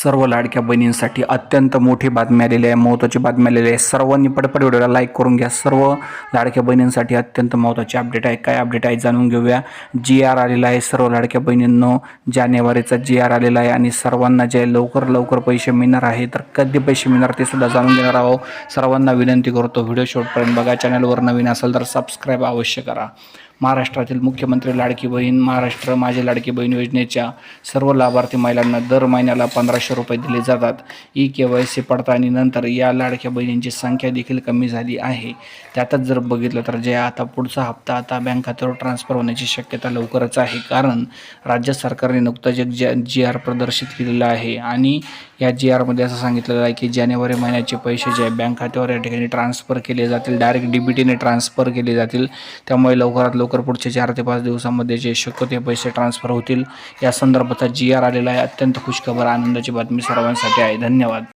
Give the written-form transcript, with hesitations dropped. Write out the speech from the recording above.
सर्व लाडक्या बहिणींसाठी अत्यंत मोठी बातमी आलेली आहे, महत्त्वाची बातमी आलेली आहे। सर्वांनी पटपट व्हिडिओला लाईक करून घ्या। सर्व लाडक्या बहिणींसाठी अत्यंत महत्त्वाची अपडेट आहे। काय अपडेट आहे जाणून घेऊया। GR आलेला आहे सर्व लाडक्या बहिणींनो, जानेवारीचा GR आलेला आहे आणि सर्वांना जे लवकर पैसे मिळणार आहे, तर कधी पैसे मिळणार ते सुद्धा जाणून घेणार आहोत। सर्वांना विनंती करतो व्हिडिओ शेवटपर्यंत बघा। चॅनलवर नवीन असेल तर सबस्क्राईब अवश्य करा। महाराष्ट्रातील मुख्यमंत्री लाडकी बहीण महाराष्ट्र माझी लाडकी बहीण योजनेच्या सर्व लाभार्थी महिलांना दर महिन्याला 1500 रुपये दिले जातात। KYC पडताळणीनंतर या लाडक्या बहिणींची संख्या देखील कमी झाली आहे। त्यातच जर बघितलं तर जे आता पुढचा हप्ता आता बँक खात्यावर ट्रान्सफर होण्याची शक्यता लवकरच आहे, कारण राज्य सरकारने नुकताच एक GR प्रदर्शित केलेला आहे आणि या GRमध्ये असं सांगितलेलं आहे की जानेवारी महिन्याचे पैसे जे बँक खात्यावर या ठिकाणी ट्रान्सफर केले जातील, डायरेक्ट DBTने ट्रान्सफर केले जातील। त्यामुळे लवकरात लवकर पुढच्या 4 ते 5 दिवसांमध्ये जे शक्य ते पैसे ट्रान्सफर होतील। या संदर्भाचा GR आलेला आहे। अत्यंत खुशखबर आनंदाची बातमी सर्वांसाठी आहे। धन्यवाद।